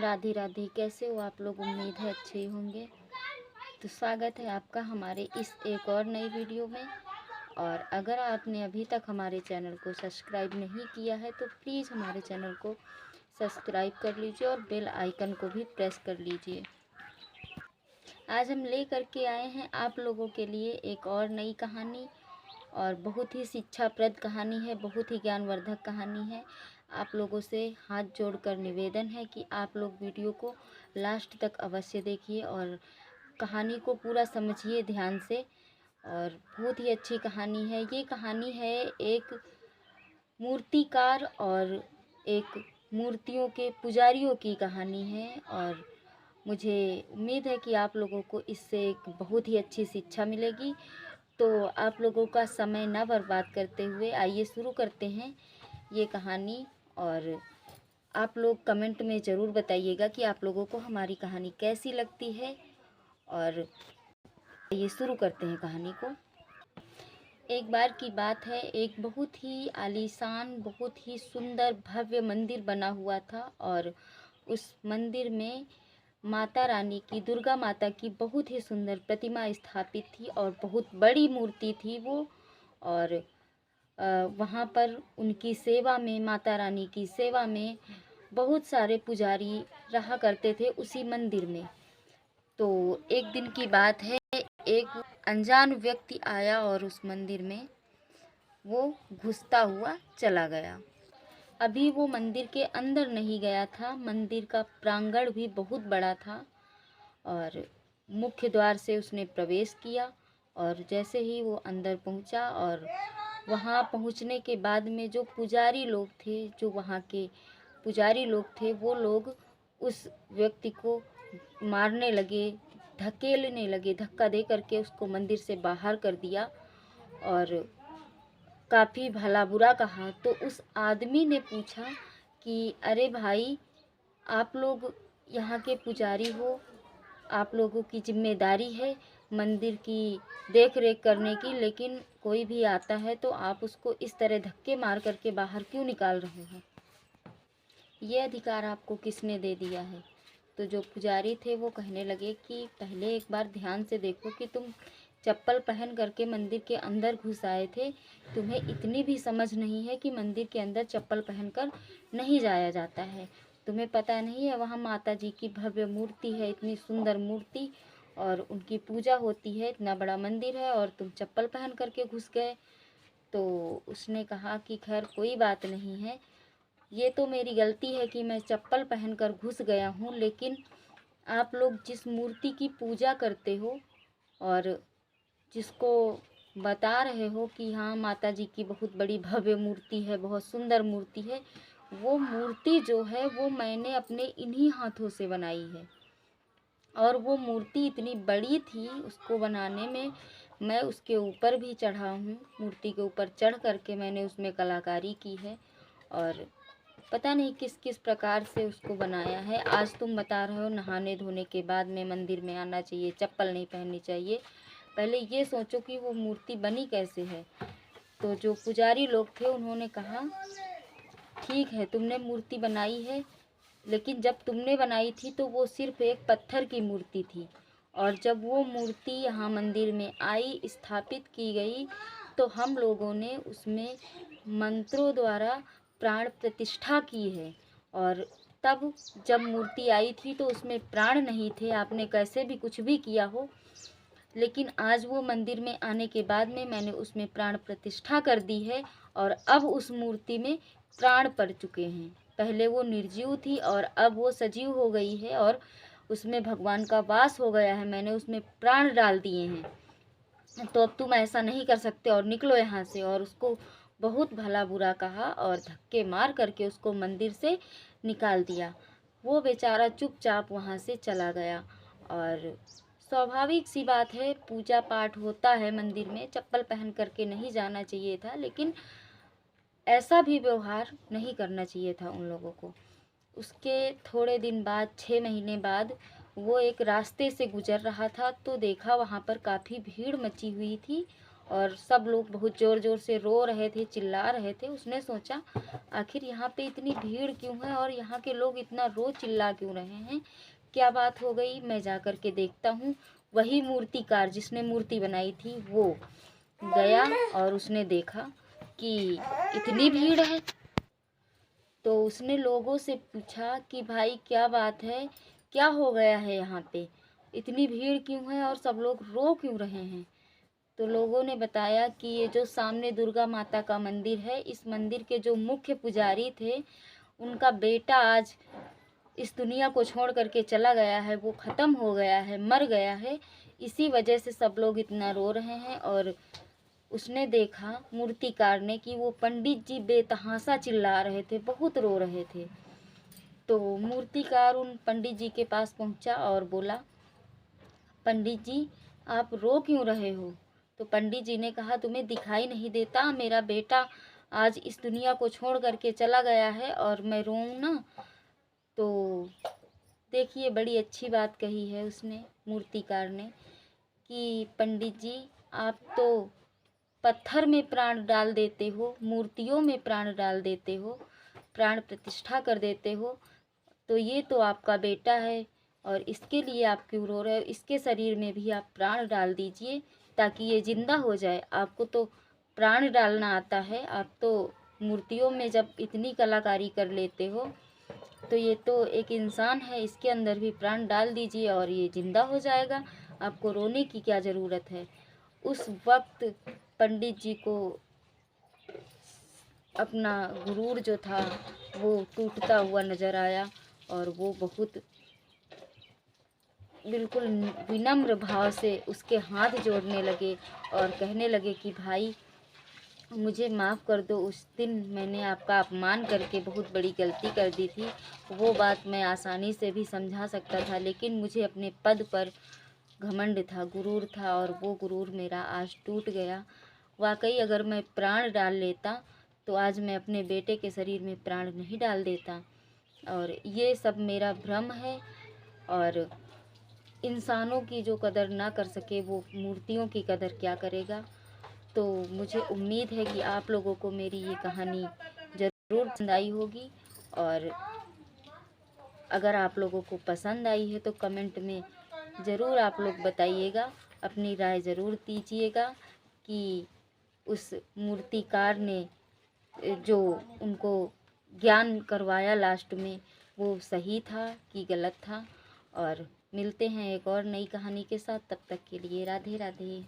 राधे राधे। कैसे हो आप लोग? उम्मीद है अच्छे ही होंगे। तो स्वागत है आपका हमारे इस एक और नई वीडियो में। और अगर आपने अभी तक हमारे चैनल को सब्सक्राइब नहीं किया है तो प्लीज़ हमारे चैनल को सब्सक्राइब कर लीजिए और बेल आइकन को भी प्रेस कर लीजिए। आज हम ले करके आए हैं आप लोगों के लिए एक और नई कहानी, और बहुत ही शिक्षाप्रद कहानी है, बहुत ही ज्ञानवर्धक कहानी है। आप लोगों से हाथ जोड़कर निवेदन है कि आप लोग वीडियो को लास्ट तक अवश्य देखिए और कहानी को पूरा समझिए ध्यान से। और बहुत ही अच्छी कहानी है। ये कहानी है एक मूर्तिकार और एक मूर्तियों के पुजारियों की कहानी है। और मुझे उम्मीद है कि आप लोगों को इससे एक बहुत ही अच्छी शिक्षा मिलेगी। तो आप लोगों का समय ना बर्बाद करते हुए आइए शुरू करते हैं ये कहानी। और आप लोग कमेंट में ज़रूर बताइएगा कि आप लोगों को हमारी कहानी कैसी लगती है। और ये शुरू करते हैं कहानी को। एक बार की बात है, एक बहुत ही आलीशान, बहुत ही सुंदर भव्य मंदिर बना हुआ था। और उस मंदिर में माता रानी की, दुर्गा माता की बहुत ही सुंदर प्रतिमा स्थापित थी और बहुत बड़ी मूर्ति थी वो। और वहाँ पर उनकी सेवा में, माता रानी की सेवा में बहुत सारे पुजारी रहा करते थे उसी मंदिर में। तो एक दिन की बात है, एक अनजान व्यक्ति आया और उस मंदिर में वो घुसता हुआ चला गया। अभी वो मंदिर के अंदर नहीं गया था, मंदिर का प्रांगण भी बहुत बड़ा था। और मुख्य द्वार से उसने प्रवेश किया। और जैसे ही वो अंदर पहुंचा और वहां पहुंचने के बाद में जो पुजारी लोग थे, जो वहां के पुजारी लोग थे, वो लोग उस व्यक्ति को मारने लगे, धकेलने लगे, धक्का दे करके उसको मंदिर से बाहर कर दिया और काफ़ी भला बुरा कहा। तो उस आदमी ने पूछा कि अरे भाई, आप लोग यहाँ के पुजारी हो, आप लोगों की जिम्मेदारी है मंदिर की देख रेख करने की, लेकिन कोई भी आता है तो आप उसको इस तरह धक्के मार करके बाहर क्यों निकाल रहे हैं? ये अधिकार आपको किसने दे दिया है? तो जो पुजारी थे वो कहने लगे कि पहले एक बार ध्यान से देखो कि तुम चप्पल पहन करके मंदिर के अंदर घुस आए थे। तुम्हें इतनी भी समझ नहीं है कि मंदिर के अंदर चप्पल पहनकर नहीं जाया जाता है। तुम्हें पता नहीं है वहाँ माता जी की भव्य मूर्ति है, इतनी सुंदर मूर्ति, और उनकी पूजा होती है, इतना बड़ा मंदिर है, और तुम चप्पल पहन करके घुस गए। तो उसने कहा कि खैर कोई बात नहीं है, ये तो मेरी गलती है कि मैं चप्पल पहनकर घुस गया हूँ, लेकिन आप लोग जिस मूर्ति की पूजा करते हो और जिसको बता रहे हो कि हाँ माता जी की बहुत बड़ी भव्य मूर्ति है, बहुत सुंदर मूर्ति है, वो मूर्ति जो है वो मैंने अपने इन्हीं हाथों से बनाई है। और वो मूर्ति इतनी बड़ी थी, उसको बनाने में मैं उसके ऊपर भी चढ़ा हूँ, मूर्ति के ऊपर चढ़ करके मैंने उसमें कलाकारी की है। और पता नहीं किस किस प्रकार से उसको बनाया है। आज तुम बता रहे हो नहाने धोने के बाद में मंदिर में आना चाहिए, चप्पल नहीं पहननी चाहिए। पहले ये सोचो कि वो मूर्ति बनी कैसे है। तो जो पुजारी लोग थे उन्होंने कहा ठीक है, तुमने मूर्ति बनाई है, लेकिन जब तुमने बनाई थी तो वो सिर्फ एक पत्थर की मूर्ति थी, और जब वो मूर्ति यहाँ मंदिर में आई, स्थापित की गई, तो हम लोगों ने उसमें मंत्रों द्वारा प्राण प्रतिष्ठा की है। और तब जब मूर्ति आई थी तो उसमें प्राण नहीं थे, आपने कैसे भी कुछ भी किया हो, लेकिन आज वो मंदिर में आने के बाद में मैंने उसमें प्राण प्रतिष्ठा कर दी है, और अब उस मूर्ति में प्राण पड़ चुके हैं। पहले वो निर्जीव थी और अब वो सजीव हो गई है, और उसमें भगवान का वास हो गया है, मैंने उसमें प्राण डाल दिए हैं। तो अब तुम ऐसा नहीं कर सकते और निकलो यहाँ से। और उसको बहुत भला बुरा कहा और धक्के मार करके उसको मंदिर से निकाल दिया। वो बेचारा चुपचाप वहाँ से चला गया। और स्वाभाविक सी बात है, पूजा पाठ होता है मंदिर में, चप्पल पहन करके नहीं जाना चाहिए था, लेकिन ऐसा भी व्यवहार नहीं करना चाहिए था उन लोगों को। उसके थोड़े दिन बाद, 6 महीने बाद, वो एक रास्ते से गुजर रहा था तो देखा वहाँ पर काफ़ी भीड़ मची हुई थी, और सब लोग बहुत ज़ोर ज़ोर से रो रहे थे, चिल्ला रहे थे। उसने सोचा आखिर यहाँ पे इतनी भीड़ क्यों है और यहाँ के लोग इतना रो चिल्ला क्यों रहे हैं, क्या बात हो गई, मैं जा कर के देखता हूँ। वही मूर्तिकार जिसने मूर्ति बनाई थी वो गया और उसने देखा कि इतनी भीड़ है। तो उसने लोगों से पूछा कि भाई क्या बात है, क्या हो गया है यहाँ पे, इतनी भीड़ क्यों है और सब लोग रो क्यों रहे हैं। तो लोगों ने बताया कि ये जो सामने दुर्गा माता का मंदिर है, इस मंदिर के जो मुख्य पुजारी थे उनका बेटा आज इस दुनिया को छोड़ करके चला गया है, वो ख़त्म हो गया है, मर गया है, इसी वजह से सब लोग इतना रो रहे हैं। और उसने देखा मूर्तिकार ने कि वो पंडित जी बेतहाशा चिल्ला रहे थे, बहुत रो रहे थे। तो मूर्तिकार उन पंडित जी के पास पहुंचा और बोला, पंडित जी आप रो क्यों रहे हो। तो पंडित जी ने कहा, तुम्हें दिखाई नहीं देता, मेरा बेटा आज इस दुनिया को छोड़ करके चला गया है और मैं रोऊं ना। तो देखिए बड़ी अच्छी बात कही है उसने, मूर्तिकार ने, कि पंडित जी आप तो पत्थर में प्राण डाल देते हो, मूर्तियों में प्राण डाल देते हो, प्राण प्रतिष्ठा कर देते हो, तो ये तो आपका बेटा है और इसके लिए आप क्यों रो रहे हो, इसके शरीर में भी आप प्राण डाल दीजिए ताकि ये जिंदा हो जाए। आपको तो प्राण डालना आता है, आप तो मूर्तियों में जब इतनी कलाकारी कर लेते हो, तो ये तो एक इंसान है, इसके अंदर भी प्राण डाल दीजिए और ये जिंदा हो जाएगा, आपको रोने की क्या ज़रूरत है। उस वक्त पंडित जी को अपना गुरूर जो था वो टूटता हुआ नज़र आया और वो बहुत बिल्कुल विनम्र भाव से उसके हाथ जोड़ने लगे और कहने लगे कि भाई मुझे माफ़ कर दो, उस दिन मैंने आपका अपमान करके बहुत बड़ी गलती कर दी थी। वो बात मैं आसानी से भी समझा सकता था, लेकिन मुझे अपने पद पर घमंड था, गुरूर था और वो गुरूर मेरा आज टूट गया। वाकई अगर मैं प्राण डाल लेता तो आज मैं अपने बेटे के शरीर में प्राण नहीं डाल देता। और ये सब मेरा भ्रम है और इंसानों की जो कदर ना कर सके वो मूर्तियों की कदर क्या करेगा। तो मुझे उम्मीद है कि आप लोगों को मेरी ये कहानी ज़रूर पसंद आई होगी और अगर आप लोगों को पसंद आई है तो कमेंट में ज़रूर आप लोग बताइएगा, अपनी राय ज़रूर दीजिएगा कि उस मूर्तिकार ने जो उनको ज्ञान करवाया लास्ट में वो सही था कि गलत था। और मिलते हैं एक और नई कहानी के साथ, तब तक के लिए राधे राधे।